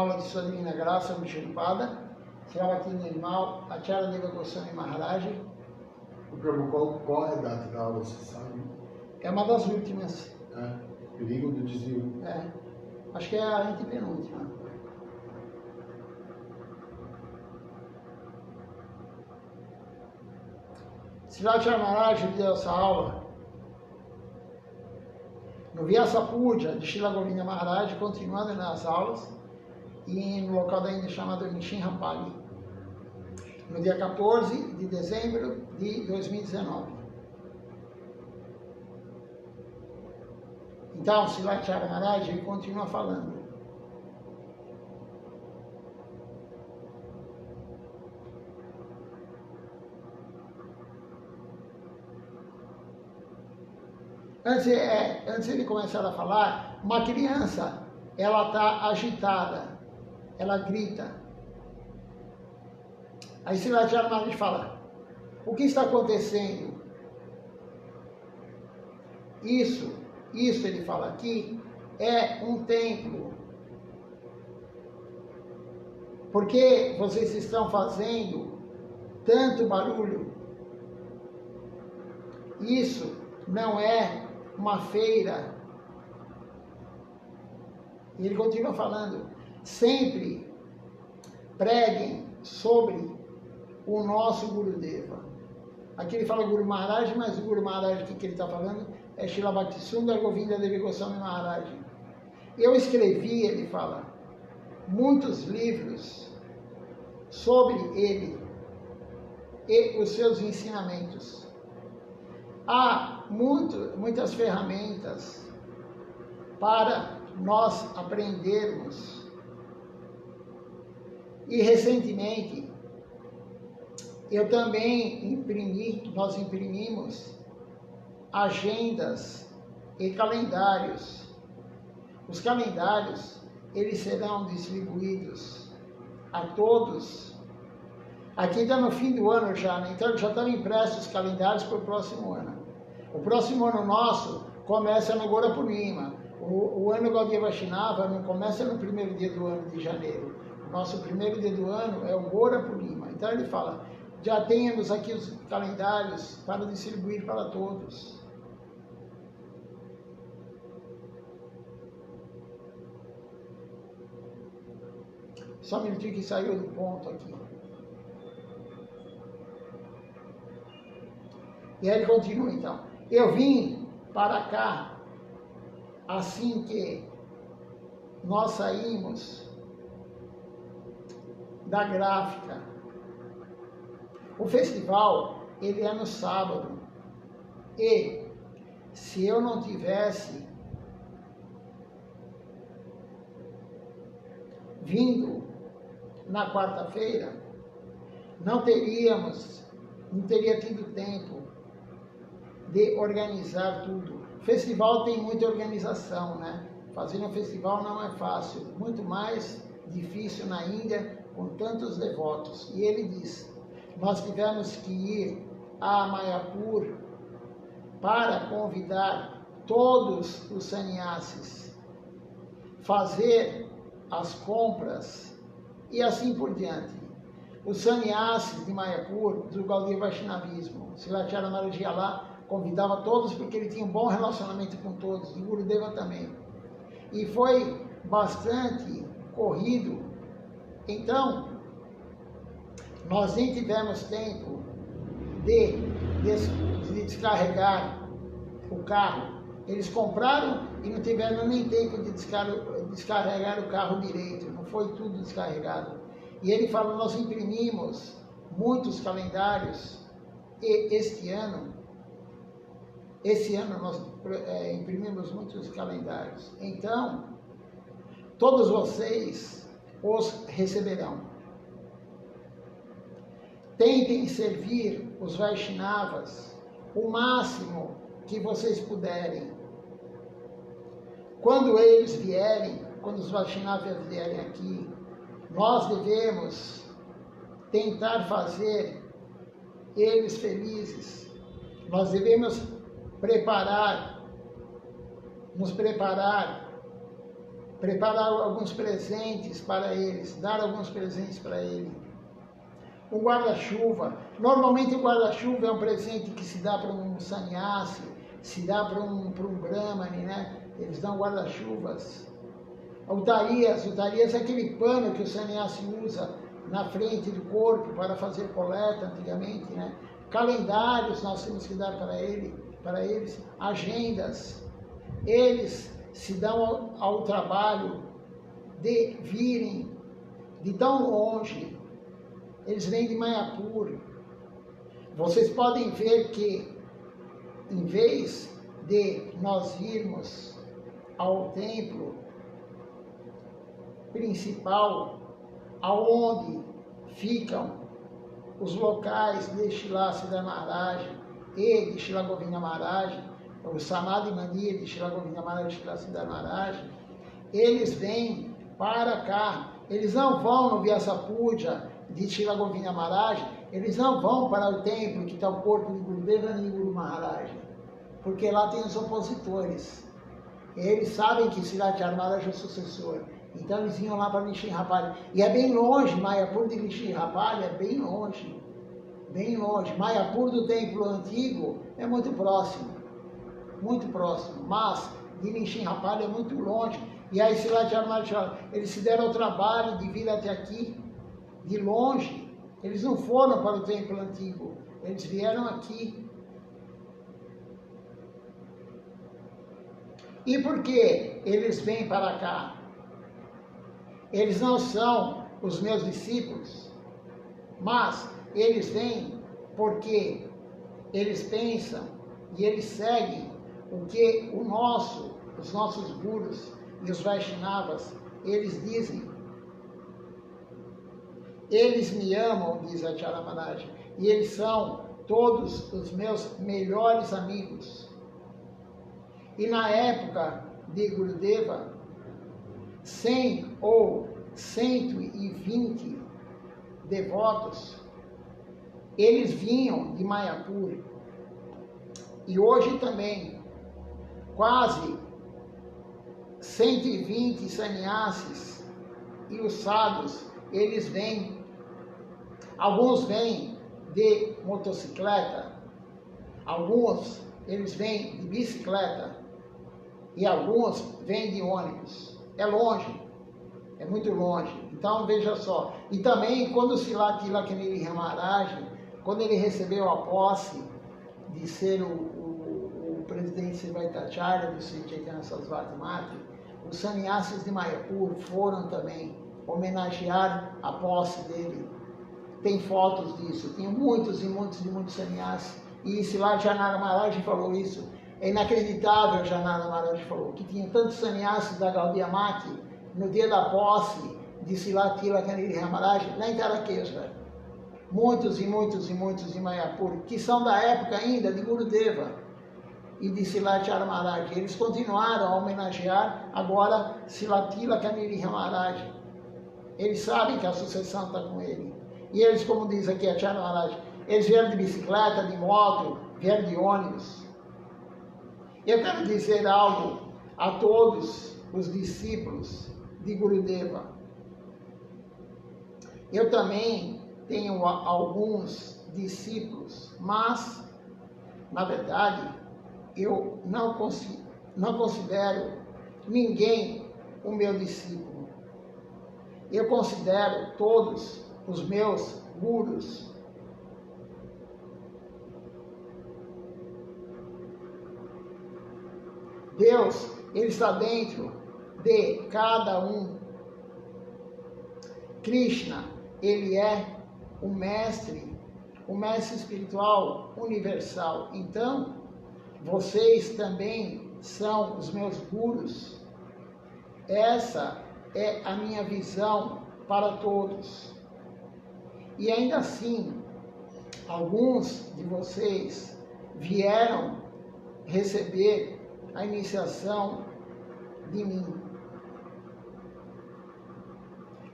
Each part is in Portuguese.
aula de Sua Divina Graça, Vishnupada, Sravati Nirmal, Acharya Deva Goswami Maharaj. O Prabhu, qual é a data da aula, você sabe? É uma das últimas. Perigo do desvio. Acho que é a antepenúltima. Srila Maharaj deu essa aula no Vyasa Puja de Srila Govinda Maharaj, continuando nas aulas, e no local da Índia chamado Nishinhapali, no dia 14 de dezembro de 2019. Então, Srila Maharaj ele continua falando. Antes de começar a falar, uma criança, ela está agitada, ela grita. Aí Srila Maharaj fala, o que está acontecendo? Isso ele fala aqui, é um templo. Por que vocês estão fazendo tanto barulho? Isso não é uma feira. E ele continua falando, sempre preguem sobre o nosso Gurudeva. Aqui ele fala Guru Maharaj, mas o Guru Maharaj que ele está falando é Srila Bhaktisundar Govinda Devi Goswami Maharaj. Eu escrevi, ele fala, muitos livros sobre ele e os seus ensinamentos. Há muitas ferramentas para nós aprendermos. E recentemente, nós imprimimos agendas e calendários. Os calendários, eles serão distribuídos a todos. Aqui está no fim do ano já, né? Então já estão impressos os calendários para o próximo ano. O próximo ano nosso começa no Gora Purnima. O ano Gaudiya Vaishnava não começa no primeiro dia do ano de janeiro. O nosso primeiro dia do ano é o Gora Purnima. Então ele fala, já temos aqui os calendários para distribuir para todos. Só um minutinho que saiu do ponto aqui. E aí ele continua então. Eu vim para cá assim que nós saímos da gráfica. O festival, ele é no sábado. E se eu não tivesse vindo na quarta-feira, não teria tido tempo de organizar tudo. Festival tem muita organização, né? Fazer um festival não é fácil, muito mais difícil na Índia com tantos devotos. E ele diz, nós tivemos que ir a Mayapur para convidar todos os sannyasis, fazer as compras e assim por diante. Os sannyasis de Mayapur, do Gaudiya Vaishnavismo, Srila Maharaj ia lá, convidava todos porque ele tinha um bom relacionamento com todos, e Gurudeva também. E foi bastante corrido. Então, nós nem tivemos tempo de descarregar o carro. Eles compraram e não tiveram nem tempo de descarregar o carro direito. Não foi tudo descarregado. E ele fala, nós imprimimos muitos calendários e esse ano nós imprimimos muitos calendários. Então, todos vocês os receberão. Tentem servir os Vaishnavas o máximo que vocês puderem. Quando os Vaishnavas vierem aqui, nós devemos tentar fazer eles felizes. Nós devemos nos preparar preparar alguns presentes para eles, dar alguns presentes para ele. Um guarda-chuva. Normalmente o guarda-chuva é um presente que se dá para um sannyasi, se dá para um brahmane, né? Eles dão guarda-chuvas. Utarias é aquele pano que o sannyasi usa na frente do corpo para fazer coleta antigamente, né? Calendários nós temos que dar para eles, agendas. Eles se dão ao trabalho de virem de tão longe. Eles vêm de Mayapur. Vocês podem ver que, em vez de nós irmos ao templo principal, aonde ficam os locais de Srila Siddhar Maharaj e de Srila Govinda Maharaj, o Samadhi Mandir de Srila Govinda Maharaj e Srila Siddhar Maharaj, eles vêm para cá. Eles não vão no Vyasa Puja de Srila Govinda Maharaj, eles não vão para o templo que está o corpo de Gurudeva nem Guru Maharaj, porque lá tem os opositores. Eles sabem que Sridhar Maharaj é o sucessor. Então eles vinham lá para Nishinrapalli. E é bem longe, Mayapur de Nishinrapalli é bem longe. Bem longe. Mayapur do templo antigo é muito próximo. Muito próximo. Mas de Nishinrapalli é muito longe. E aí Sridhar Maharaj, eles se deram o trabalho de vir até aqui, de longe. Eles não foram para o templo antigo. Eles vieram aqui. E por que eles vêm para cá? Eles não são os meus discípulos, mas eles vêm porque eles pensam e eles seguem o que os nossos gurus e os Vaishnavas, eles dizem. Eles me amam, diz Acharya Maharaj, e eles são todos os meus melhores amigos. E na época de Gurudeva, 100 ou 120 devotos, eles vinham de Mayapur. E hoje também, quase 120 sannyasis e os sadhus, eles vêm. Alguns vêm de motocicleta, alguns eles vêm de bicicleta e alguns vêm de ônibus. É longe, é muito longe. Então veja só. E também quando Srila Tilakamani Maharaj, quando ele recebeu a posse de ser o presidente Srivaitacharya do Sri Chaitanya Sarasvati Mati, os sannyasis de Mayapur foram também homenagear a posse dele. Tem fotos disso, tem muitos sannyasis. E Srila Janara Maharaj falou isso. É inacreditável, Janara Maharaj falou, que tinha tantos sannyasis da Gaudiya Mati no dia da posse de Srila Tilakamani Maharaj lá em Tarakeswar. Muitos em Mayapur, que são da época ainda de Gurudeva e de Srila Acharya Maharaj. Eles continuaram a homenagear agora Srila Tilakamani Maharaj. Eles sabem que a sucessão está com ele. E eles, como diz aqui Acharya Maharaj, eles vieram de bicicleta, de moto, vieram de ônibus. Eu quero dizer algo a todos os discípulos de Gurudeva. Eu também tenho alguns discípulos, mas, na verdade, eu não considero ninguém o meu discípulo. Eu considero todos os meus gurus. Deus, Ele está dentro de cada um. Krishna, Ele é o mestre espiritual universal. Então, vocês também são os meus gurus. Essa é a minha visão para todos. E ainda assim, alguns de vocês vieram receber a iniciação de mim.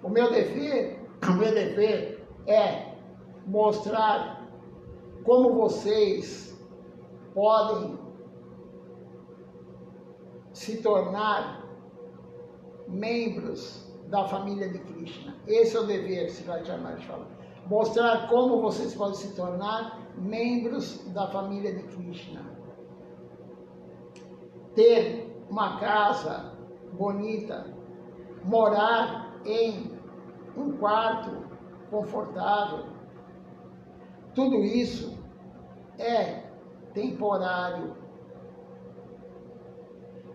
O meu dever é mostrar como vocês podem se tornar membros da família de Krishna. Esse é o dever que Srimati Maharaj fala. Mostrar como vocês podem se tornar membros da família de Krishna. Ter uma casa bonita, morar em um quarto confortável. Tudo isso é temporário.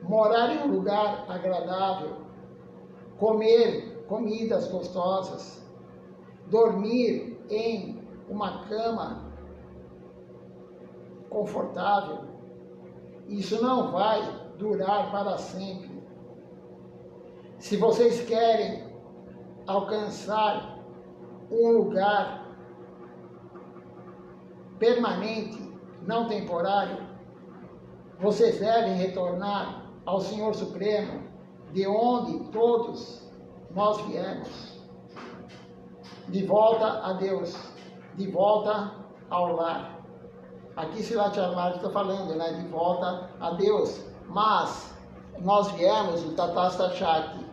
Morar em um lugar agradável, comer comidas gostosas, dormir em uma cama confortável, isso não vai durar para sempre. Se vocês querem alcançar um lugar permanente, não temporário, vocês devem retornar ao Senhor Supremo, de onde todos nós viemos, de volta a Deus, de volta ao lar. Aqui Srimati Maharaj está falando, né, de volta a Deus, mas nós viemos do Tatasta Shakti,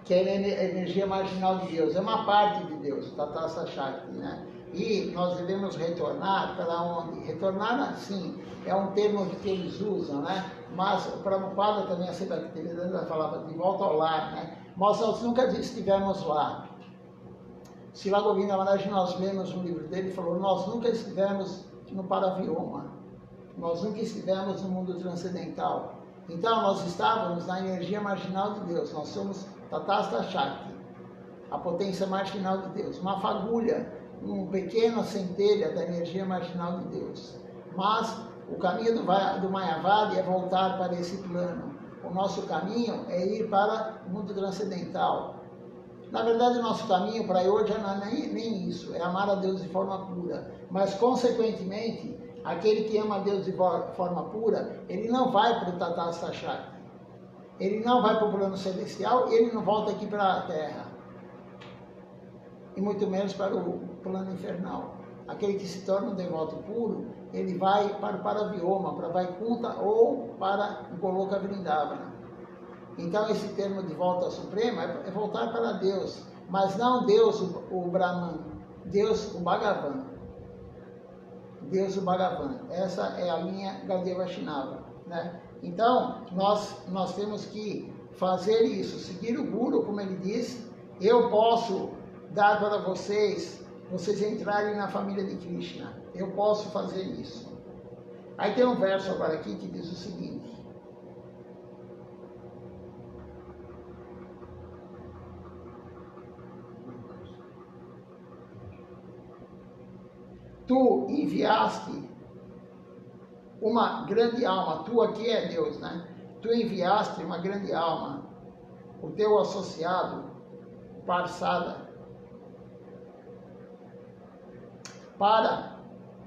que é a energia marginal de Deus, é uma parte de Deus, o Tatasta Shakti, né? E nós devemos retornar para onde? Retornar, assim, é um termo que eles usam, né? Mas o Prabhupada também, a Bhaktivedanta falava de volta ao lar, né? Mas nós nunca estivemos lá. Srila Govinda Maharaj, nós lemos um livro dele, falou, nós nunca estivemos no Paravyoma, nós nunca estivemos no mundo transcendental. Então, nós estávamos na energia marginal de Deus, nós somos Tatasta Shakti, a potência marginal de Deus, uma fagulha, uma pequena centelha da energia marginal de Deus. Mas o caminho do Mayavadi é voltar para esse plano. O nosso caminho é ir para o mundo transcendental. Na verdade, o nosso caminho para hoje não é nem isso, é amar a Deus de forma pura. Mas, consequentemente, aquele que ama a Deus de forma pura, ele não vai para o Tatasta Shakti. Ele não vai para o plano celestial, ele não volta aqui para a Terra. E muito menos para o plano infernal. Aquele que se torna um devoto puro, ele vai para o Paravyoma, para Vaikuntha ou para o Goloka Vrindavana. Então esse termo de volta ao Supremo é voltar para Deus, mas não Deus o Brahman, Deus o Bhagavan. Deus o Bhagavan. Essa é a linha Gaudiya Vaishnava, né? Então nós temos que fazer isso, seguir o Guru, como ele diz, eu posso dar para vocês entrarem na família de Krishna. Eu posso fazer isso. Aí tem um verso agora aqui que diz o seguinte. Tu enviaste uma grande alma, tu aqui é Deus, né? Tu enviaste uma grande alma, o teu associado, Parsada, para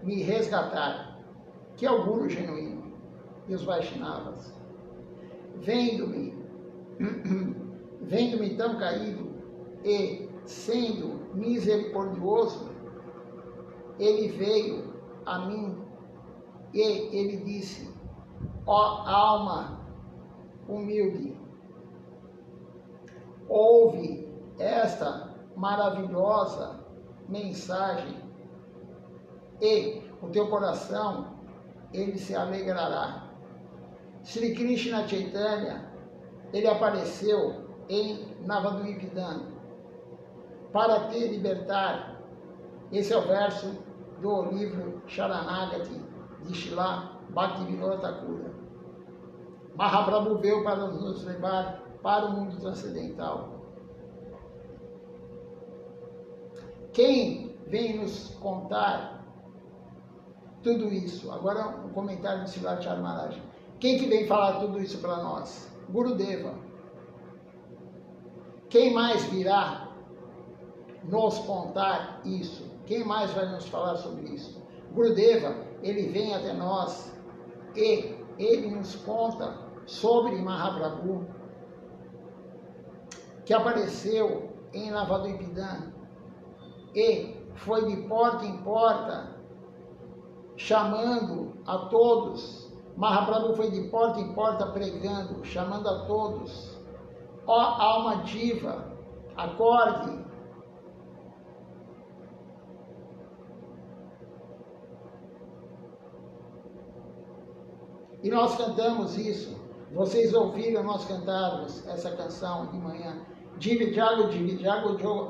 me resgatar, que é o Guru genuíno e os Vaishnavas. Vendo-me tão caído e sendo misericordioso, ele veio a mim e ele disse, ó alma humilde, ouve esta maravilhosa mensagem e o teu coração, ele se alegrará. Sri Krishna Chaitanya, ele apareceu em Navadvipan para te libertar. Esse é o verso do livro Sharanagati de Srila Bhaktivinoda Thakura. Mahaprabhu veio para nos levar para o mundo transcendental. Quem vem nos contar tudo isso? Agora um comentário de Srimati Maharaj. Quem que vem falar tudo isso para nós? Gurudeva. Quem mais virá nos contar isso? Quem mais vai nos falar sobre isso? Gurudeva, ele vem até nós e ele nos conta sobre Mahaprabhu, que apareceu em Navadvipan e foi de porta em porta chamando a todos. Mahaprabhu foi de porta em porta pregando, chamando a todos Ó alma diva, acorde. E nós cantamos isso. Vocês ouviram nós cantarmos essa canção de manhã. Dividiago,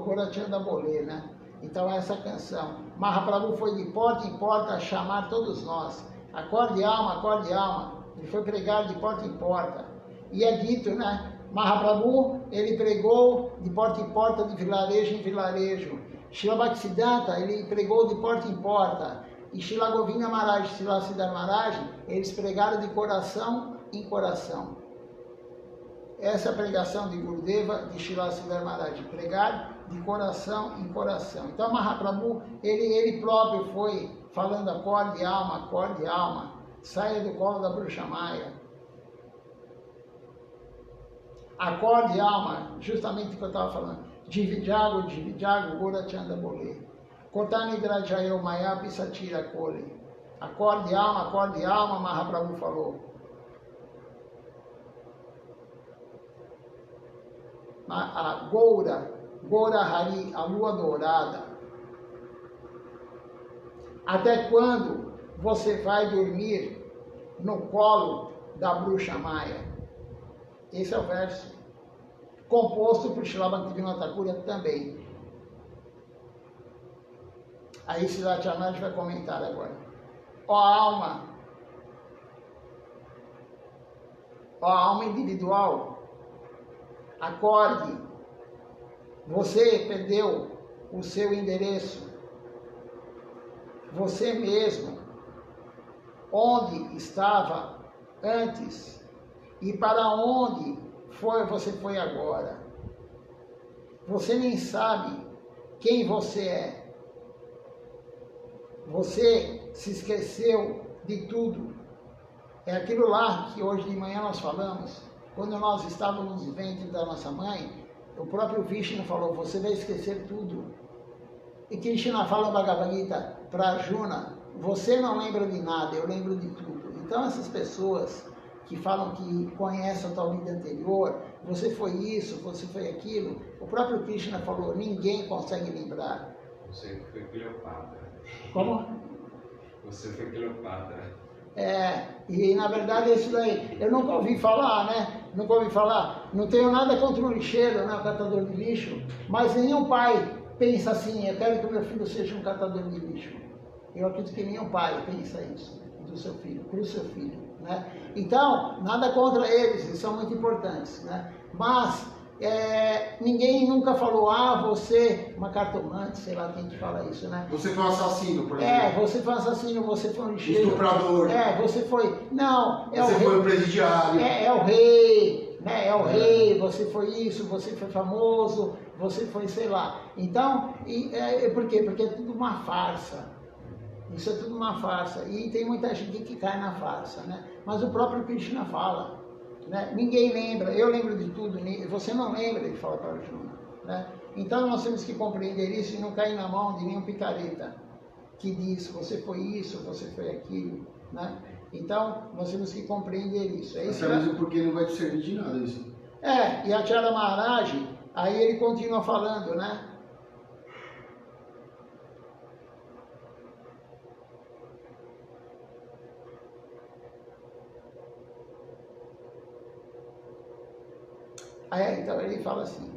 Gorachanda Bolê, né? Então essa canção. Mahaprabhu foi de porta em porta a chamar todos nós. Acorde alma, acorde alma. Ele foi pregar de porta em porta. E é dito, né? Mahaprabhu, ele pregou de porta em porta, de vilarejo em vilarejo. Srila Bhaktisiddhanta, ele pregou de porta em porta. E Srila Govinda Maharaj e Srila Siddhar Maharaj, eles pregaram de coração em coração. Essa é a pregação de Gurudeva, de Srila Siddhar Maharaj, pregar de coração em coração. Então Mahaprabhu, ele próprio foi falando acorde alma, saia do colo da bruxa Maia. Acorde alma, justamente o que eu estava falando. Dividiago, Gorachanda Bolê. Kotani Grajayo Maya Pisatira Kole. Acorde alma, Mahaprabhu falou. A Goura Hari, a lua dourada. Até quando você vai dormir no colo da bruxa Maia? Esse é o verso, composto por Srila Bhaktivinoda Thakur também. Aí Srila Charanaj vai comentar agora. Ó alma individual, acorde, você perdeu o seu endereço, você mesmo, onde estava antes e para onde você foi agora. Você nem sabe quem você é. Você se esqueceu de tudo. É aquilo lá que hoje de manhã nós falamos, quando nós estávamos no ventre da nossa mãe, o próprio Vishnu falou, você vai esquecer tudo. E Krishna fala Bhagavad Gita para Arjuna, você não lembra de nada, eu lembro de tudo. Então essas pessoas que falam que conhecem a tua vida anterior, você foi isso, você foi aquilo, o próprio Krishna falou, ninguém consegue lembrar. Você foi Cleopatra. Como? Você foi Cleopatra. E na verdade isso daí, eu nunca ouvi falar, né? Nunca ouvi falar. Não tenho nada contra o lixeiro, né? O catador de lixo, mas nenhum pai pensa assim, eu quero que o meu filho seja um catador de lixo. Eu acredito que nenhum pai pensa isso do seu filho, para o seu filho, né? Então, nada contra eles, eles são muito importantes, né? Mas ninguém nunca falou, você uma cartomante, sei lá quem que fala isso, né? Você foi um assassino, por exemplo. Você foi um assassino, você foi um lixeiro. Estuprador. Você foi... Não, você foi um presidiário. É o rei, né? É o rei, você foi isso, você foi famoso, você foi, sei lá. Então, por quê? Porque é tudo uma farsa. Isso é tudo uma farsa. E tem muita gente que cai na farsa, né? Mas o próprio Krishna fala. Né? Ninguém lembra, eu lembro de tudo, você não lembra, ele fala para o Arjuna, né? Então nós temos que compreender isso e não cair na mão de nenhum picareta que diz, você foi isso, você foi aquilo, né? Então nós temos que compreender isso. Até mesmo porque não vai te servir de nada isso. E a Acharya Maharaj, aí ele continua falando, né? Então ele fala assim,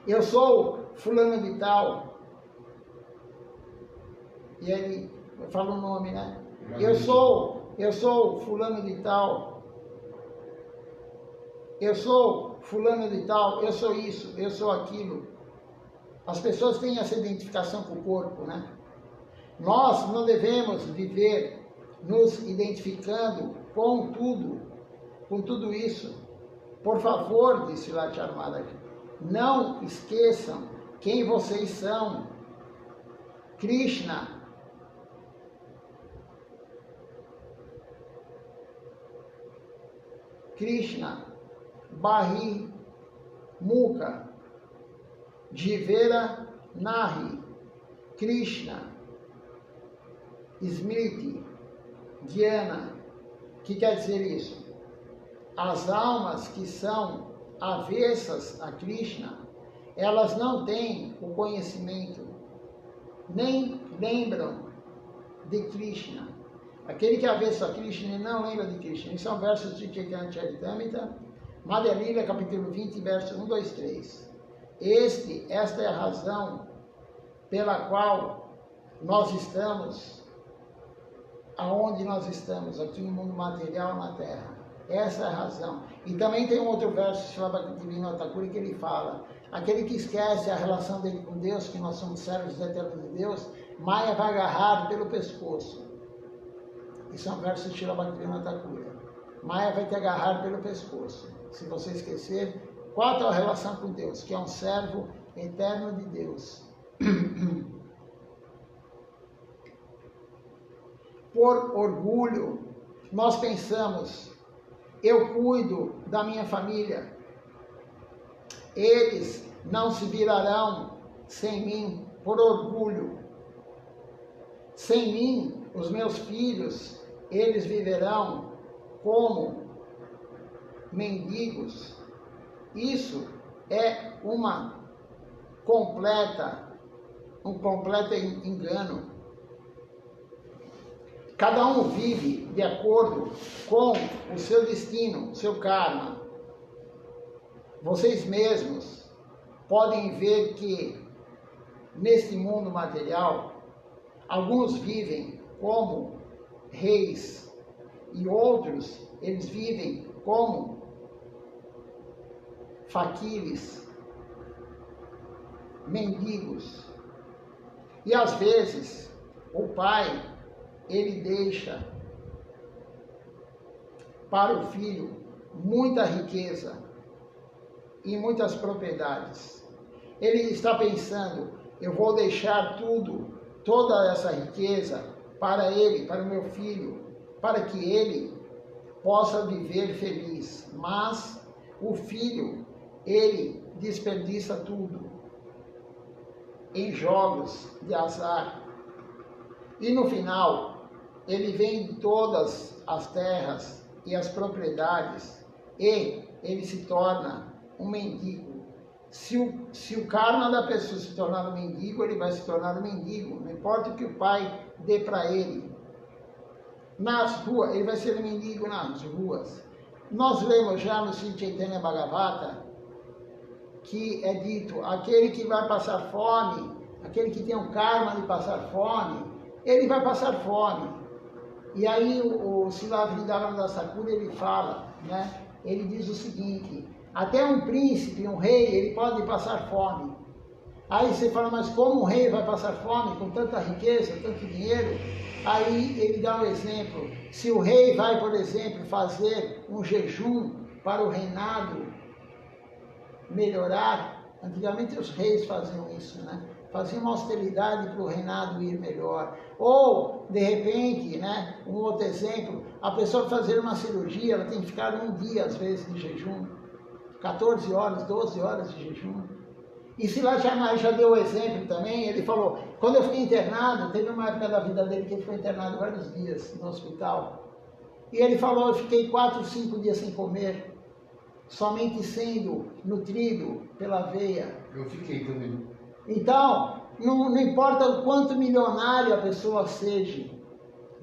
eu sou fulano de tal, e ele fala o nome, né? Eu sou fulano de tal, eu sou fulano de tal, eu sou isso, eu sou aquilo. As pessoas têm essa identificação com o corpo, né? Nós não devemos viver nos identificando com tudo isso. Por favor, disse Srila Maharaj, não esqueçam quem vocês são. Krishna. Bahi Mukha Jivera Nahi. Krishna Smriti Jnana. O que quer dizer isso? as almas que são avessas a Krishna, elas não têm o conhecimento, nem lembram de Krishna. Aquele que é avesso a Krishna não lembra de Krishna. Isso são versos de Chaitanya Charitamrita, Madhya Lila, capítulo 20, versos 1, 2, 3. Esta é a razão pela qual nós estamos aonde nós estamos, aqui no mundo material, na Terra. Essa é a razão. E também tem um outro verso, Srila Bhaktivinoda Thakur, que ele fala: aquele que esquece a relação dele com Deus, que nós somos servos eternos de Deus, Maya vai agarrar pelo pescoço. Isso é um verso de Srila Bhaktivinoda Thakur. Maya vai te agarrar pelo pescoço. Se você esquecer, qual é a tua relação com Deus, que é um servo eterno de Deus. Por orgulho, nós pensamos: eu cuido da minha família, eles não se virarão sem mim, por orgulho. Sem mim, os meus filhos, eles viverão como mendigos. Isso é um completo engano. Cada um vive de acordo com o seu destino, o seu karma. Vocês mesmos podem ver que neste mundo material, alguns vivem como reis e outros, eles vivem como faquires, mendigos. E às vezes, o pai, ele deixa para o filho muita riqueza e muitas propriedades. Ele está pensando: eu vou deixar tudo, toda essa riqueza para ele, para o meu filho, para que ele possa viver feliz. Mas o filho, ele desperdiça tudo em jogos de azar. E no final, ele vende todas as terras e as propriedades e ele se torna um mendigo. Se o karma da pessoa se tornar um mendigo, ele vai se tornar um mendigo. Não importa o que o pai dê para ele. Nas ruas, ele vai ser um mendigo nas ruas. Nós lemos já no Sri Chaitanya Bhagavata que é dito: aquele que vai passar fome, aquele que tem um karma de passar fome, ele vai passar fome. E aí o Srila Vrindavananda Thakur, ele fala, né? Ele diz o seguinte: até um príncipe, um rei, ele pode passar fome. Aí você fala: mas como um rei vai passar fome com tanta riqueza, tanto dinheiro? Aí ele dá um exemplo: se o rei vai, por exemplo, fazer um jejum para o reinado melhorar, antigamente os reis faziam isso, né? Faziam uma austeridade para o reinado ir melhor. Ou, de repente, né, um outro exemplo, a pessoa fazer uma cirurgia, ela tem que ficar um dia, às vezes, de jejum, 14 horas, 12 horas de jejum. E Srila Chaitanya já deu o exemplo também. Ele falou: quando eu fiquei internado, teve uma época da vida dele que ele ficou internado vários dias no hospital. E ele falou: eu fiquei 4, 5 dias sem comer, somente sendo nutrido pela aveia. Eu fiquei também. Então, não importa o quanto milionário a pessoa seja,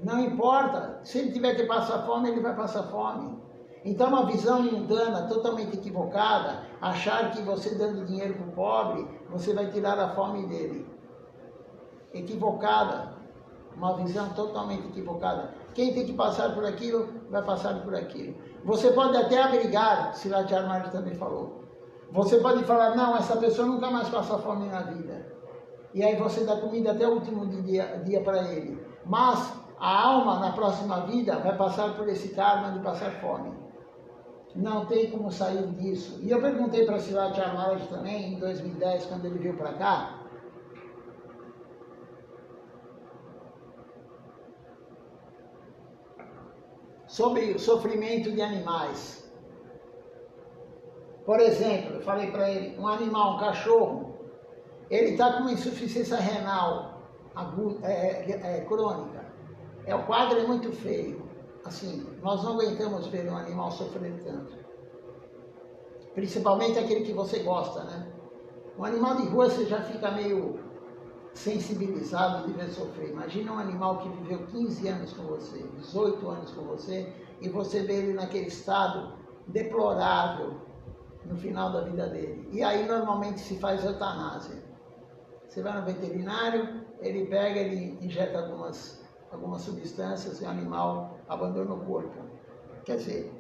não importa. Se ele tiver que passar fome, ele vai passar fome. Então, uma visão mundana totalmente equivocada, achar que você dando dinheiro para o pobre, você vai tirar a fome dele. Equivocada. Uma visão totalmente equivocada. Quem tem que passar por aquilo, vai passar por aquilo. Você pode até abrigar, Srila Chaitanya também falou. Você pode falar: não, essa pessoa nunca mais passa fome na vida. E aí você dá comida até o último dia para ele. Mas a alma, na próxima vida, vai passar por esse karma de passar fome. Não tem como sair disso. E eu perguntei para Srila Chaitanya também, em 2010, quando ele veio para cá, sobre o sofrimento de animais. Por exemplo, eu falei para ele: um animal, um cachorro, ele está com uma insuficiência renal crônica. O quadro é muito feio. assim, nós não aguentamos ver um animal sofrer tanto. Principalmente aquele que você gosta, né? Um animal de rua você já fica meio sensibilizado de ver sofrer. Imagina um animal que viveu 15 anos com você, 18 anos com você, e você vê ele naquele estado deplorável no final da vida dele. E aí normalmente se faz eutanásia. Você vai no veterinário, ele pega, ele injeta algumas substâncias e o animal abandona o corpo. Quer dizer,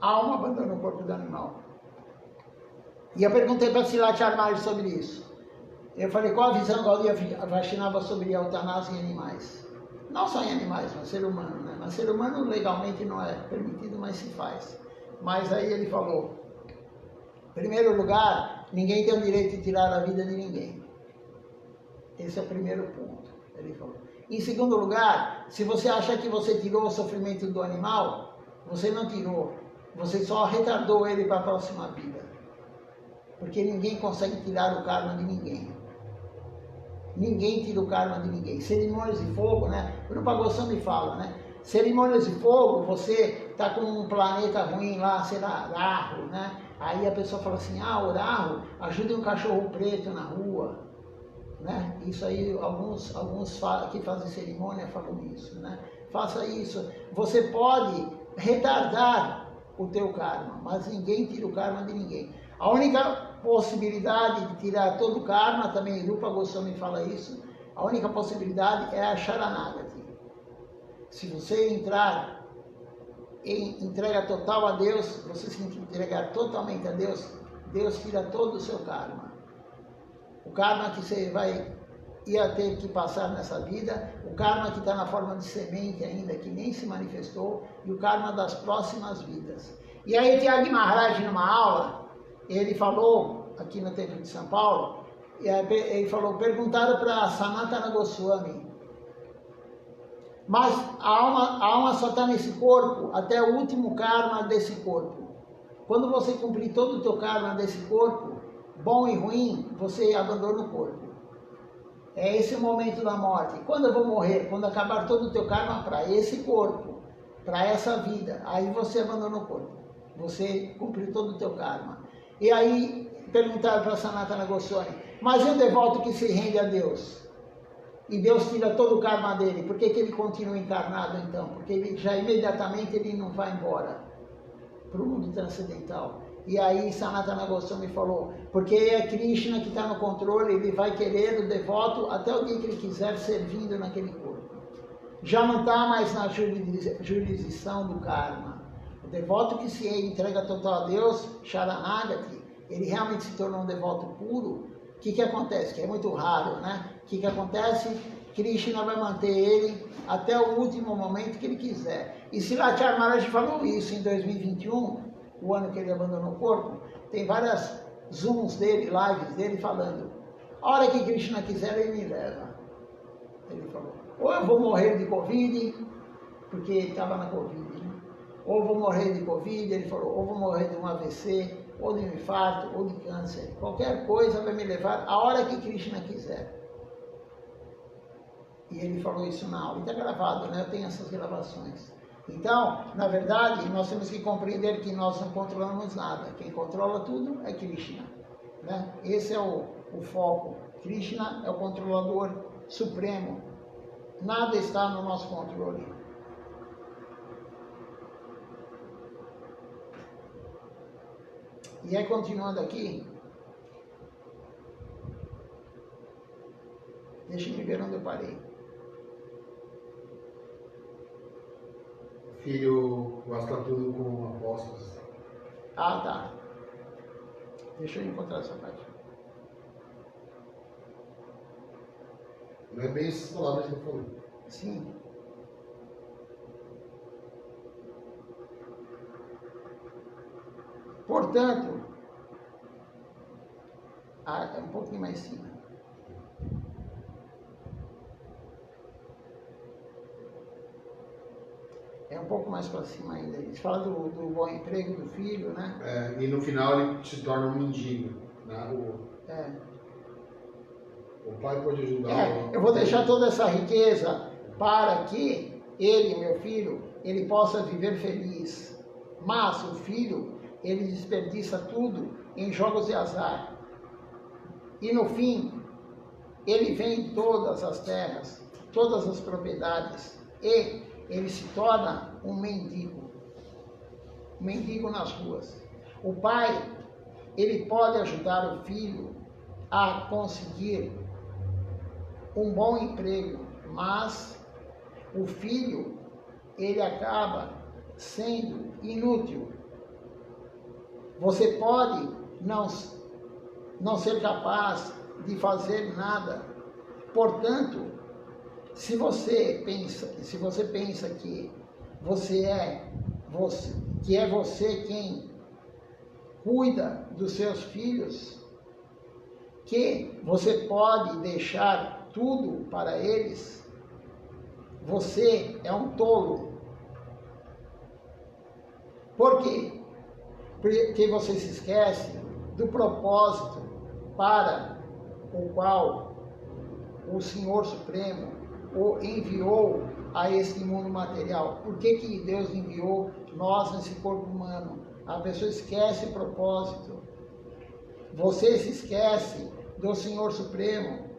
a alma abandona o corpo do animal. E eu perguntei para Silat Armário sobre isso. Eu falei, qual a visão Gaudia vacinava sobre a eutanásia em animais? Não só em animais, mas ser humano, né? Mas ser humano legalmente não é permitido, mas se faz. Mas aí ele falou, em primeiro lugar, ninguém tem o direito de tirar a vida de ninguém. Esse é o primeiro ponto, ele falou. Em segundo lugar, se você acha que você tirou o sofrimento do animal, você não tirou. Você só retardou ele para a próxima vida. Porque ninguém consegue tirar o karma de ninguém. Ninguém tira o karma de ninguém. Cerimônias de fogo, né? O Rupa Goswami fala, né? Cerimônias de fogo, você está com um planeta ruim lá, sei lá, Rahu, né? Aí a pessoa fala assim, o Rahu ajuda um cachorro preto na rua, né? Isso aí, alguns que fazem cerimônia falam isso, né? Faça isso. Você pode retardar o teu karma, mas ninguém tira o karma de ninguém. A única possibilidade de tirar todo o karma, também Rupa Goswami fala isso, a única possibilidade é a Sharanagati. Se você entrar em entrega total a Deus, você se entregar totalmente a Deus, Deus tira todo o seu karma. O karma que você ia ter que passar nessa vida, o karma que está na forma de semente ainda, que nem se manifestou, e o karma das próximas vidas. E aí Tyagi Maharaj, numa aula, ele falou, aqui no Templo de São Paulo, ele falou, perguntaram para Sanatana Goswami, mas a alma só está nesse corpo até o último karma desse corpo. Quando você cumprir todo o teu karma desse corpo, bom e ruim, você abandona o corpo. É esse o momento da morte. Quando eu vou morrer? Quando acabar todo o teu karma para esse corpo, para essa vida, aí você abandona o corpo. Você cumpriu todo o teu karma. E aí perguntaram para Sanatana Goswami, mas e o devoto que se rende a Deus? E Deus tira todo o karma dele, por que ele continua encarnado então? Porque ele já imediatamente ele não vai embora para o mundo transcendental. E aí Sanatana Goswami falou, porque é Krishna que está no controle, ele vai querer o devoto até o dia que ele quiser servindo naquele corpo. Já não está mais na jurisdição do karma. O devoto que se entrega total a Deus, Sharanagati, ele realmente se tornou um devoto puro. O que acontece? Que é muito raro, né? O que acontece? Krishna vai manter ele até o último momento que ele quiser. E Silat Maharaj falou isso em 2021, o ano que ele abandonou o corpo. Tem várias zooms dele, lives dele falando, a hora que Krishna quiser ele me leva. Ele falou, ou eu vou morrer de Covid, porque ele estava na Covid, né? Ou vou morrer de Covid, ele falou, ou vou morrer de um AVC, ou de um infarto, ou de câncer. Qualquer coisa vai me levar a hora que Krishna quiser. E ele falou isso na aula. Está gravado, né? Eu tenho essas gravações. Então, na verdade, nós temos que compreender que nós não controlamos nada. Quem controla tudo é Krishna, né? Esse é o foco. Krishna é o controlador supremo. Nada está no nosso controle. E aí, continuando aqui, deixa eu ver onde eu parei. O filho gosta tudo com apóstolos. Ah, tá. Deixa eu encontrar essa parte. Não é bem essas palavras que eu falei. Sim. Portanto, é um pouquinho mais em cima. É um pouco mais para cima ainda. Eles falam do bom emprego do filho, né? E no final ele se torna um mendigo na rua. O pai pode ajudar. Eu vou deixar toda essa riqueza para que ele, meu filho, ele possa viver feliz. Mas o filho, ele desperdiça tudo em jogos de azar. E no fim, ele vende todas as terras, todas as propriedades, e ele se torna um mendigo nas ruas. O pai, ele pode ajudar o filho a conseguir um bom emprego, mas o filho, ele acaba sendo inútil. Você pode não ser capaz de fazer nada. Portanto, se você pensa que é você quem cuida dos seus filhos, que você pode deixar tudo para eles, você é um tolo. Por quê? Porque você se esquece do propósito para o qual o Senhor Supremo o enviou a este mundo material. Por que Deus enviou nós nesse corpo humano? A pessoa esquece o propósito. Você se esquece do Senhor Supremo.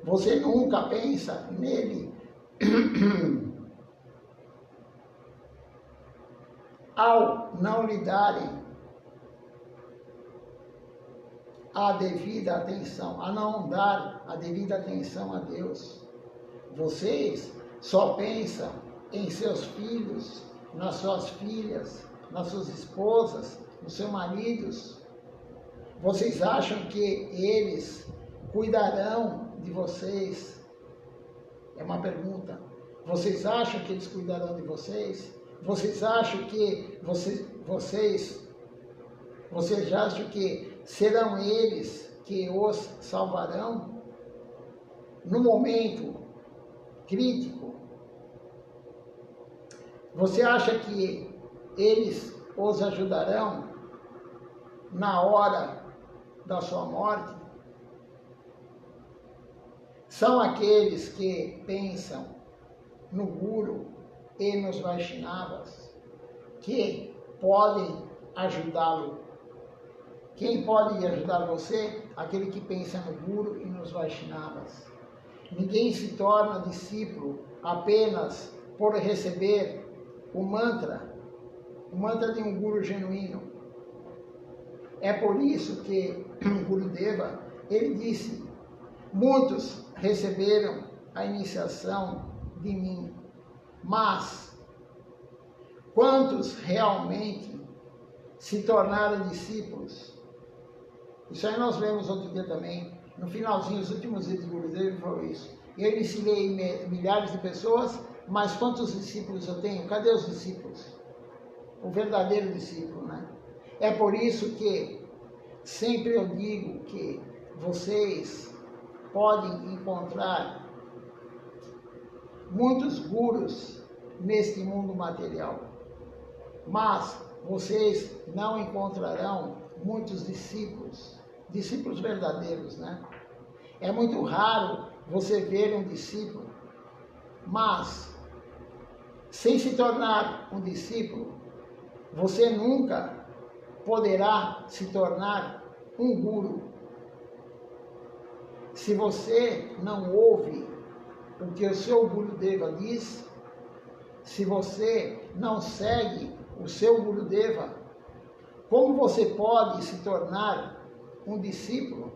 Você nunca pensa nele. Ao não lhe darem a devida atenção, a não dar a devida atenção a Deus, vocês só pensam em seus filhos, nas suas filhas, nas suas esposas, nos seus maridos. Vocês acham que eles cuidarão de vocês? É uma pergunta. Vocês acham que eles cuidarão de vocês? Vocês acham que vocês acham que serão eles que os salvarão no momento crítico? Você acha que eles os ajudarão na hora da sua morte? São aqueles que pensam no Guru e nos Vaishnavas que podem ajudá-lo. Quem pode ajudar você? Aquele que pensa no Guru e nos Vaishnavas. Ninguém se torna discípulo apenas por receber o mantra de um Guru genuíno. É por isso que o Gurudeva, ele disse: muitos receberam a iniciação de mim, mas quantos realmente se tornaram discípulos? Isso aí nós vemos outro dia também, no finalzinho, os últimos dias de Gurudeva, ele falou isso. Eu ensinei milhares de pessoas, mas quantos discípulos eu tenho? Cadê os discípulos? O verdadeiro discípulo, né? É por isso que sempre eu digo que vocês podem encontrar muitos gurus neste mundo material, mas vocês não encontrarão muitos discípulos verdadeiros, né? É muito raro você ver um discípulo, mas sem se tornar um discípulo, você nunca poderá se tornar um guru. Se você não ouve o que o seu Gurudeva diz, se você não segue o seu Gurudeva, como você pode se tornar um discípulo?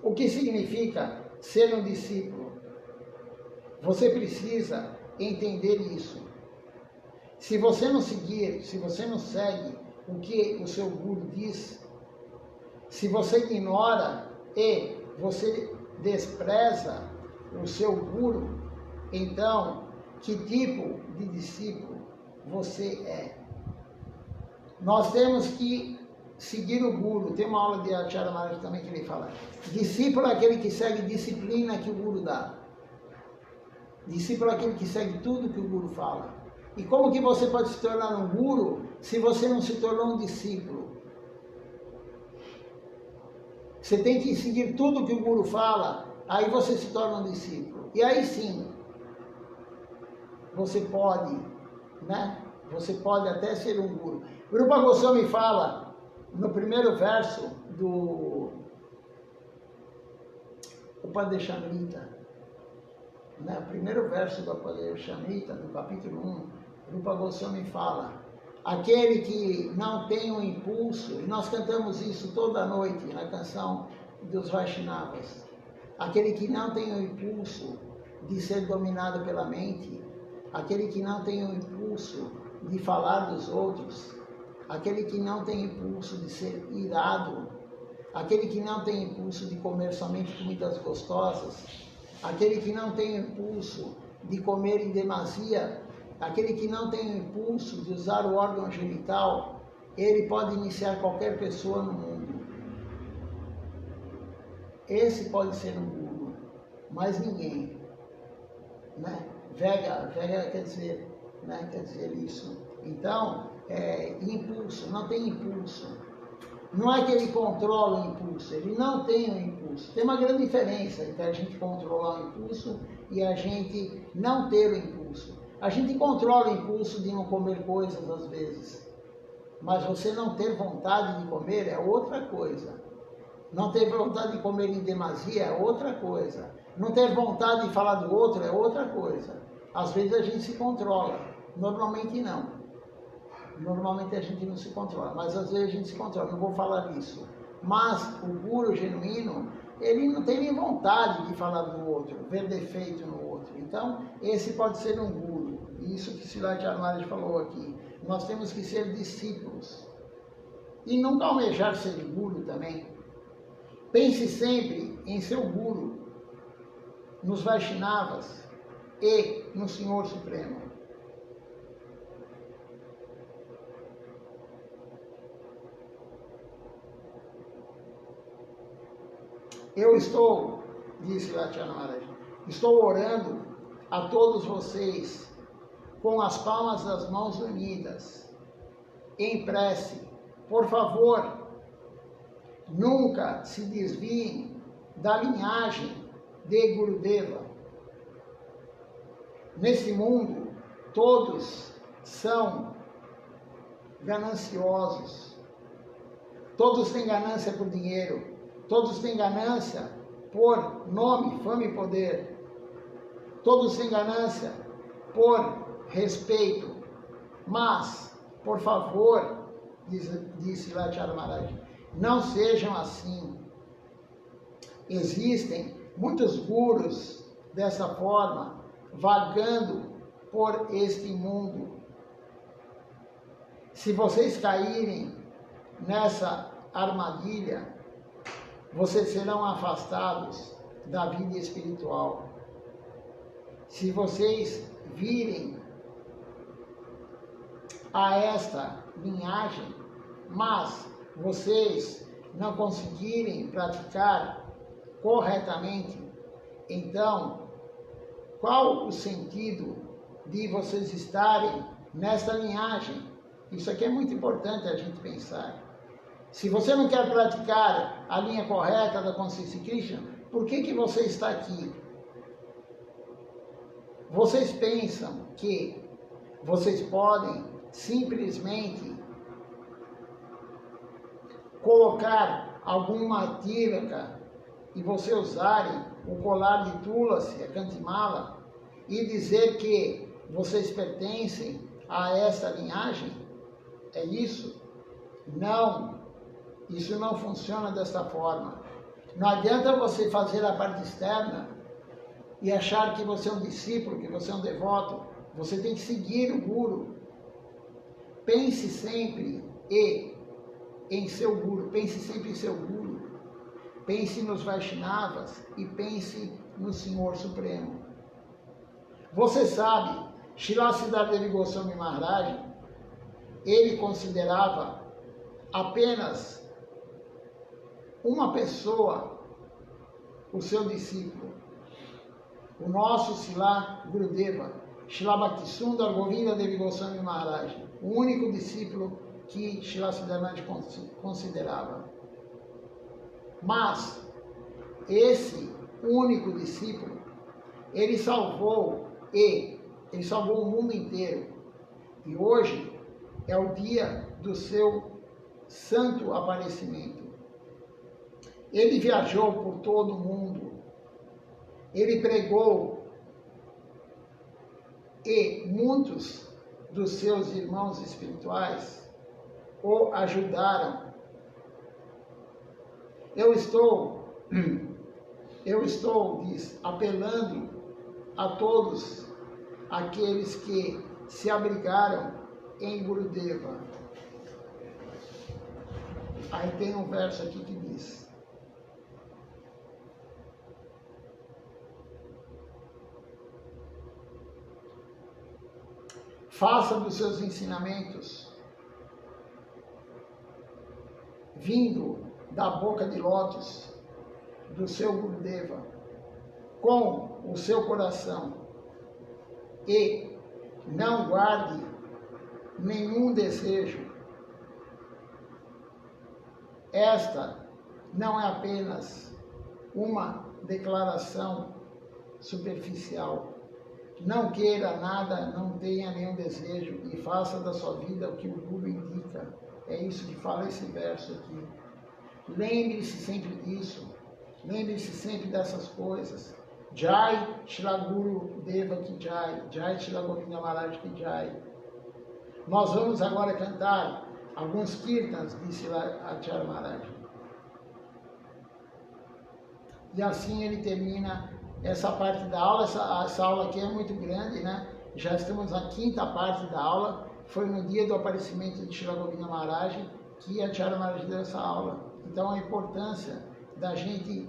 O que significa ser um discípulo? Você precisa entender isso. Se você não seguir, se você não segue o que o seu Guru diz, se você ignora e você despreza o seu Guru, então, que tipo de discípulo você é? Nós temos que seguir o Guru. Tem uma aula de Acharya Maharaj também que ele fala. Discípulo é aquele que segue disciplina que o Guru dá. Discípulo é aquele que segue tudo que o Guru fala. E como que você pode se tornar um Guru se você não se tornou um discípulo? Você tem que seguir tudo que o Guru fala, aí você se torna um discípulo. E aí sim, você pode, né? Você pode até ser um guru. O Rupa Goswami fala no primeiro verso do Upadeshamrita, né? O primeiro verso do Upadeshamrita, no capítulo 1, Rupa Goswami fala: aquele que não tem um impulso, e nós cantamos isso toda noite na canção dos Vaishnavas, aquele que não tem o impulso de ser dominado pela mente, aquele que não tem o impulso de falar dos outros, aquele que não tem impulso de ser irado, aquele que não tem impulso de comer somente comidas gostosas, aquele que não tem impulso de comer em demasia, aquele que não tem o impulso de usar o órgão genital, ele pode iniciar qualquer pessoa no mundo. Esse pode ser um guru, mas ninguém, né? Vega quer dizer, né? Quer dizer isso. Então, impulso, não tem impulso. Não é que ele controla o impulso, ele não tem o impulso. Tem uma grande diferença entre a gente controlar o impulso e a gente não ter o impulso. A gente controla o impulso de não comer coisas às vezes, mas você não ter vontade de comer é outra coisa. Não ter vontade de comer em demasia é outra coisa. Não ter vontade de falar do outro é outra coisa. Às vezes a gente se controla, normalmente não. Normalmente a gente não se controla, mas às vezes a gente se controla, não vou falar disso. Mas o guru genuíno, ele não tem nem vontade de falar do outro, ver defeito no outro. Então, esse pode ser um guru. Isso que Srilata Maharaj falou aqui. Nós temos que ser discípulos. E nunca almejar ser guru também. Pense sempre em seu guru, nos Vaishnavas e no Senhor Supremo. Eu estou, disse Srilata Maharaj, estou orando a todos vocês com as palmas das mãos unidas, em prece. Por favor, nunca se desviem da linhagem de Gurudeva. Nesse mundo, todos são gananciosos. Todos têm ganância por dinheiro. Todos têm ganância por nome, fama e poder. Todos têm ganância por respeito. Mas, por favor, disse Srilata Maharaj, não sejam assim. Existem muitos gurus dessa forma, vagando por este mundo. Se vocês caírem nessa armadilha, vocês serão afastados da vida espiritual. Se vocês virem a esta linhagem, mas vocês não conseguirem praticar corretamente, então, qual o sentido de vocês estarem nesta linhagem? Isso aqui é muito importante a gente pensar. Se você não quer praticar a linha correta da consciência Krishna, por que você está aqui? Vocês pensam que vocês podem simplesmente colocar alguma tílaca e você usarem o colar de Tulasi, a Kantimala, e dizer que vocês pertencem a essa linhagem? É isso? Não. Isso não funciona desta forma. Não adianta você fazer a parte externa e achar que você é um discípulo, que você é um devoto. Você tem que seguir o Guru. Pense sempre em seu Guru. Pense sempre em seu Guru. Pense nos Vaishnavas e pense no Senhor Supremo. Você sabe, Srila Siddhartha Devi Goswami Maharaj, ele considerava apenas uma pessoa o seu discípulo. O nosso Srila Gurudeva, Srila Bhaktisundar Govinda Devi Goswami Maharaj, o único discípulo que Srila Siddhartha considerava. Mas esse único discípulo, ele salvou e Ele salvou o mundo inteiro. E hoje é o dia do seu santo aparecimento. Ele viajou por todo o mundo. Ele pregou e muitos dos seus irmãos espirituais o ajudaram. Eu estou, diz, apelando a todos aqueles que se abrigaram em Gurudeva. Aí tem um verso aqui que diz: faça dos seus ensinamentos, vindo da boca de lótus do seu Gurudeva, com o seu coração, e não guarde nenhum desejo. Esta não é apenas uma declaração superficial. Não queira nada, não tenha nenhum desejo e faça da sua vida o que o Guru indica. É isso que fala esse verso aqui. Lembre-se sempre disso. Lembre-se sempre dessas coisas. Jai Shila Gurudeva Ki Jai. Jai Shila Govinda Maharaj Ki Jai. Nós vamos agora cantar alguns kirtans, disse Acharya Maharaj. E assim ele termina essa parte da aula. Essa aula aqui é muito grande, né? Já estamos na quinta parte da aula. Foi no dia do aparecimento de Shila Govinda Maharaj que Acharya Maharaj deu essa aula. Então a importância da gente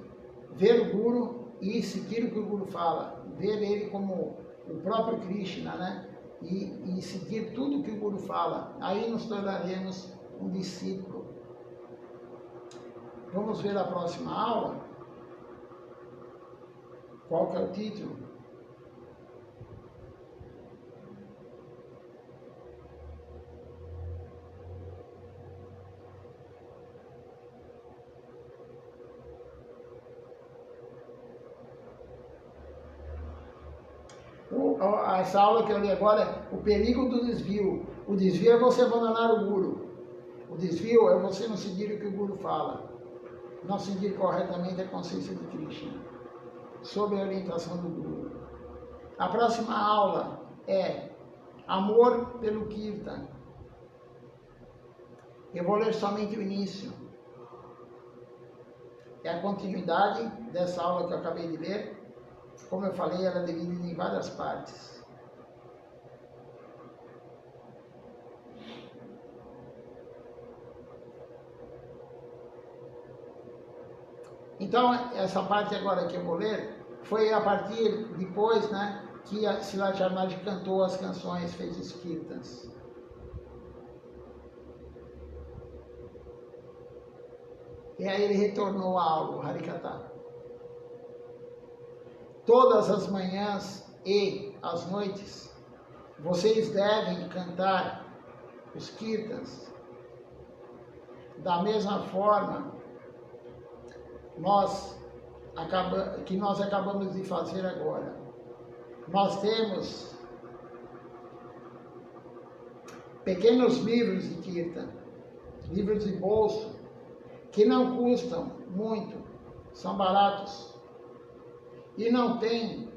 ver o Guru e seguir o que o Guru fala. Ver ele como o próprio Krishna, né? E seguir tudo o que o Guru fala. Aí nos tornaremos um discípulo. Vamos ver a próxima aula. Qual que é o título? Essa aula que eu li agora é o perigo do desvio. O desvio é você abandonar o Guru. O desvio é você não seguir o que o Guru fala. Não seguir corretamente a consciência de Krishna. Sob a orientação do Guru. A próxima aula é amor pelo Kirtan. Eu vou ler somente o início. É a continuidade dessa aula que eu acabei de ler. Como eu falei, ela é dividida em várias partes. Então, essa parte agora que eu vou ler, foi a partir, depois, né, que a Srila Charmaj cantou as canções, fez os kirtans. E aí ele retornou à aula, o Harikatha. Todas as manhãs e as noites, vocês devem cantar os kirtans. Da mesma forma que nós acabamos de fazer agora. Nós temos pequenos livros de kirtan, livros de bolso, que não custam muito, são baratos. E não tem,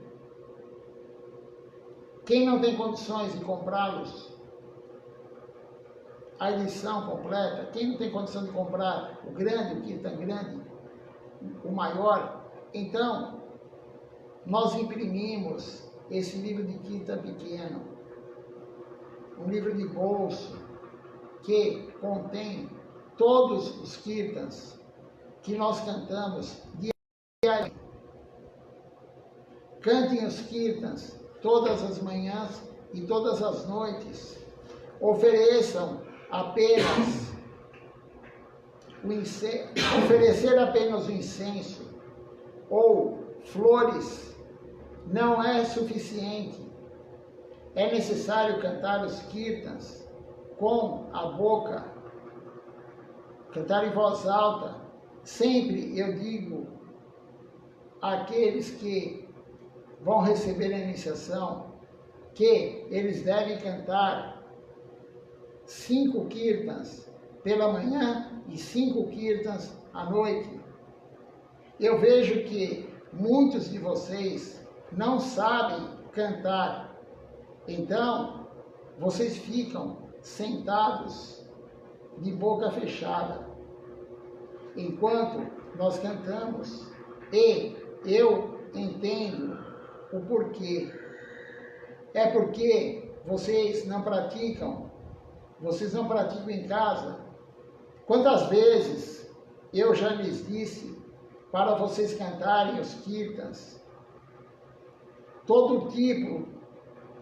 quem não tem condições de comprá-los, a edição completa, quem não tem condição de comprar o grande, o kirtan grande, o maior, então nós imprimimos esse livro de kirtan pequeno, um livro de bolso que contém todos os kirtans que nós cantamos diariamente. Cantem os kirtans todas as manhãs e todas as noites. Ofereçam apenas oferecer apenas o incenso ou flores não é suficiente. É necessário cantar os kirtans com a boca, cantar em voz alta. Sempre eu digo àqueles que vão receber a iniciação que eles devem cantar 5 kirtans pela manhã e 5 kirtans à noite. Eu vejo que muitos de vocês não sabem cantar, então vocês ficam sentados de boca fechada enquanto nós cantamos, e eu entendo o porquê. É porque vocês não praticam em casa. Quantas vezes eu já lhes disse para vocês cantarem os kirtans? Todo tipo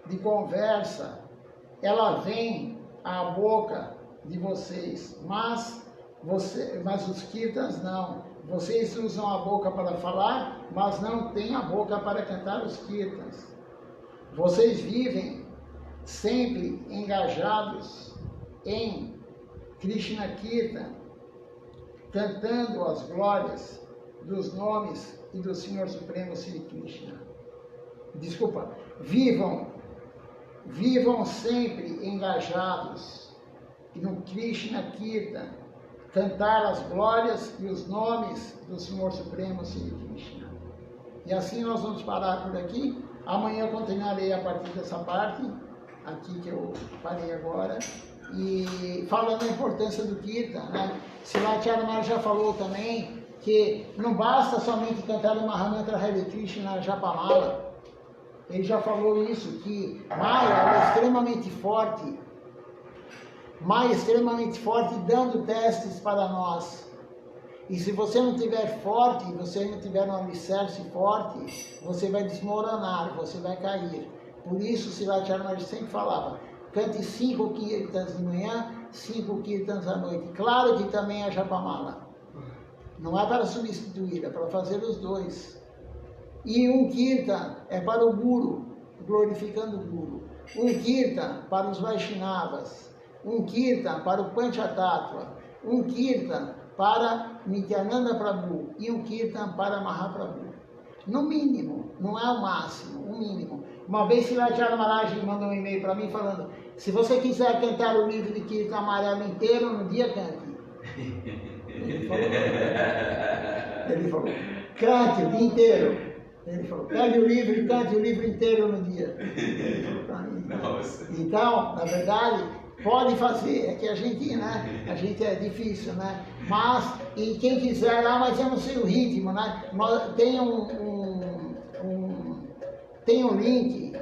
de conversa, ela vem à boca de vocês, mas os kirtans não. Vocês usam a boca para falar, mas não têm a boca para cantar os kirtans. Vocês vivem sempre engajados em Krishna Kirtan, cantando as glórias dos nomes e do Senhor Supremo Sri Krishna. Desculpa, vivam sempre engajados no Krishna Kirtan, cantar as glórias e os nomes do Senhor Supremo Sri Krishna. E assim nós vamos parar por aqui. Amanhã eu continuarei a partir dessa parte, aqui que eu parei agora, e falando da importância do Kirtan, né? Srila Charanara já falou também que não basta somente cantar o Mahamantra Hare Krishna Japamala. Ele já falou isso, que Maya é extremamente forte, dando testes para nós. E se você não tiver forte, você não tiver um alicerce forte, você vai desmoronar, você vai cair. Por isso, Srila Charanara sempre falava, cante 5 kirtans de manhã, 5 kirtans à noite. Claro que também é Japamala. Não é para substituir, é para fazer os dois. E um kirtan é para o Guru, glorificando o Guru. Um kirtan para os Vaishnavas. Um kirtan para o Panchatattva. Um kirtan para Nityananda Prabhu. E um kirtan para Mahaprabhu. No mínimo, não é o máximo, o mínimo. Uma vez Srila Charanara mandou um e-mail para mim falando, se você quiser cantar o livro de Kirtan amarelo inteiro, no dia cante. Ele falou, cante o dia inteiro. Ele falou, pegue o livro e cante o livro inteiro no dia. Ele falou para mim. Nossa. Então, na verdade, pode fazer. É que a gente, né? A gente é difícil, né? Mas, e quem quiser lá, mas eu não sei o ritmo, né? Tem um link,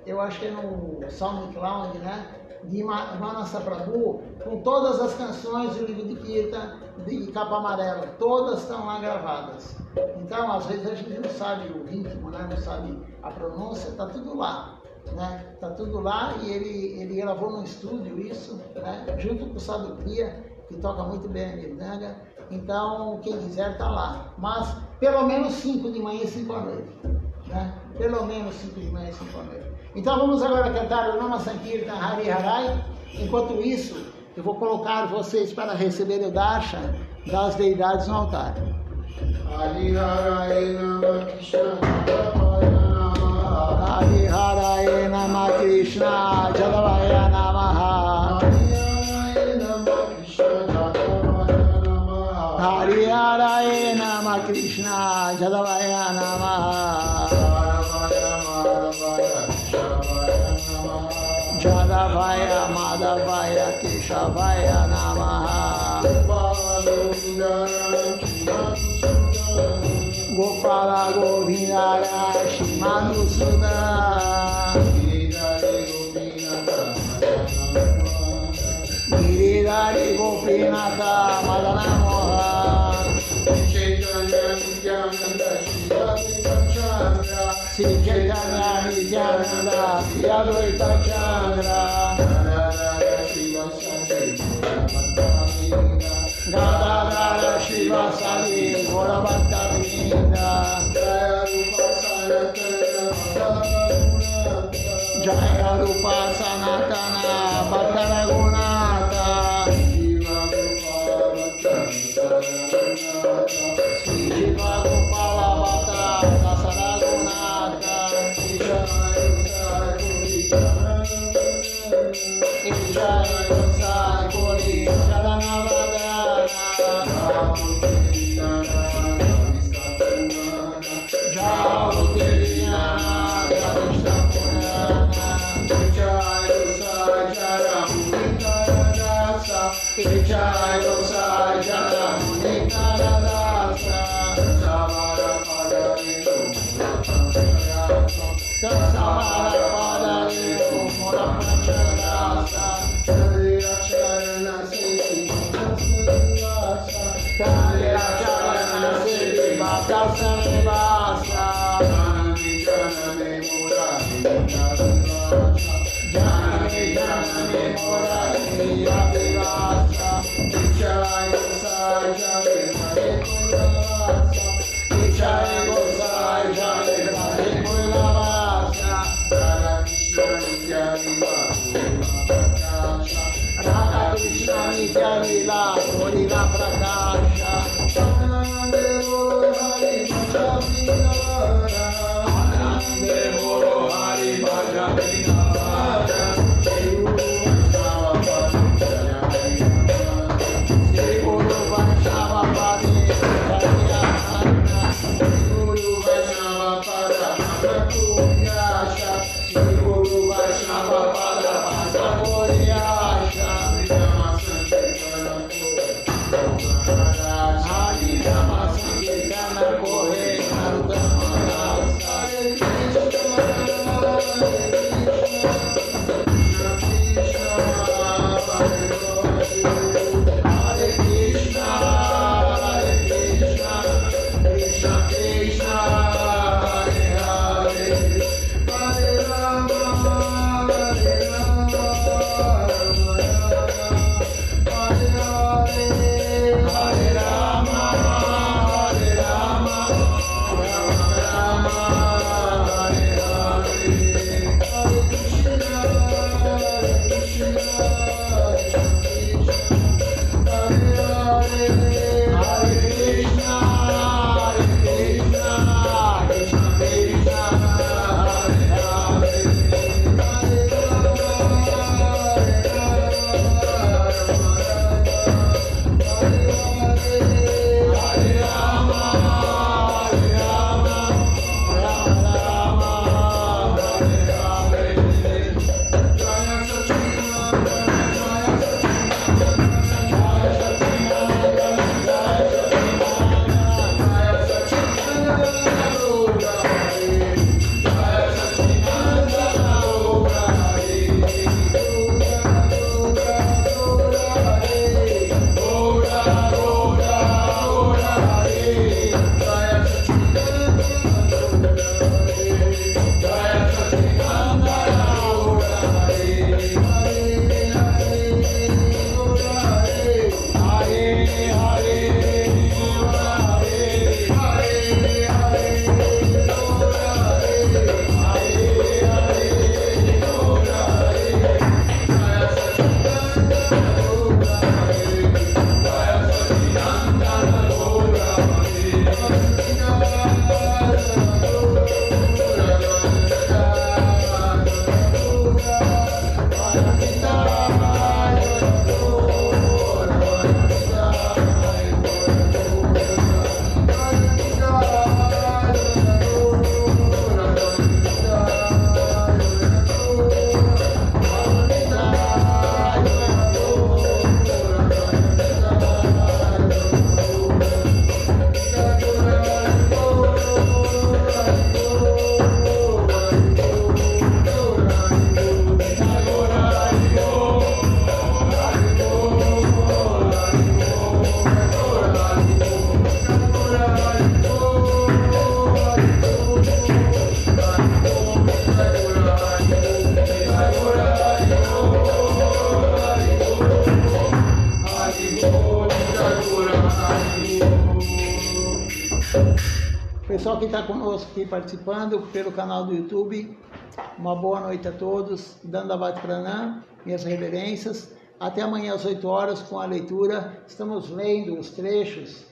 eu acho que é no SoundCloud, né? De Manasa Prabhu, com todas as canções do livro de Kirtan de capa amarela, todas estão lá gravadas. Então, às vezes a gente não sabe o ritmo, né? Não sabe a pronúncia, tá tudo lá, né? Tá tudo lá e ele gravou no estúdio isso, né? Junto com o Sadhu Priya, que toca muito bem a Mirdanga. Então, quem quiser tá lá. Mas pelo menos 5 de manhã e 5 à noite, né? Pelo menos 5 de manhã e 5 à noite. Então vamos agora cantar o Nama Sankirtan Hari Harai. Enquanto isso, eu vou colocar vocês para receber o darshan das deidades no altar. Hari Harai Nama Krishna Jadavaya Namaha. Hari Harai Nama Krishna Jadavaya Namaha. Hari Harai Nama Krishna Jadavaya Namaha. Jadavaya Madhavaya Keshavaya Namaha. Gopala Govindara Shimanu Sudha. Giridhari Gopinatha Madana Moha. Sri Chaitanya Nityananda Sri Advaita Chandra Gadadara Shiva Sadi Gaura Bhakta Vrinda Jaya Rupa Sanatana Bhakta Raghunatha Sri Jiva Gopala Bhakta Dasa Raghunatha Pessoal que está conosco aqui participando pelo canal do YouTube, uma boa noite a todos, Dandavat Pranam, minhas reverências. Até amanhã às 8 horas com a leitura. Estamos lendo os trechos,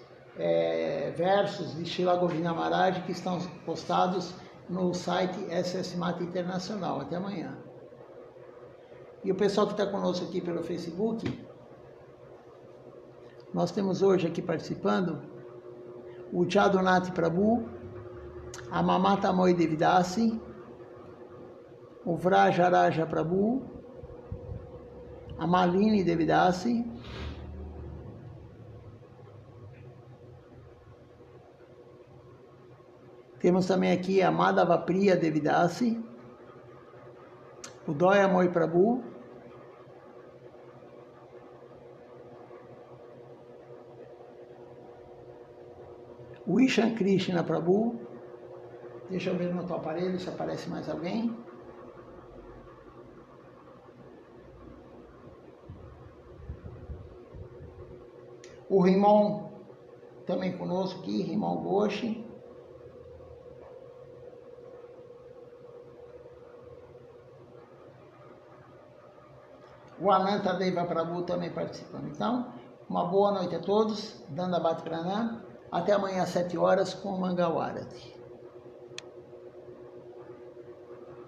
versos de Srila Govinda Maharaj que estão postados no site SS Mata Internacional. Até amanhã. E o pessoal que está conosco aqui pelo Facebook, nós temos hoje aqui participando o Jadonati Prabhu, a Mamata Moy Devidasi, o Vrajaraja Prabhu, a Malini Devidasi, temos também aqui a Madhava Priya Devidasi, o Doya Moy Prabhu, o Ishan Krishna Prabhu. Deixa eu ver no teu aparelho se aparece mais alguém. O Rimon também conosco aqui, Rimon Goshi. O Ananta Deva Prabhu também participando. Então, uma boa noite a todos. Dandabhat Pranam. Até amanhã às 7 horas com o Mangal Arati.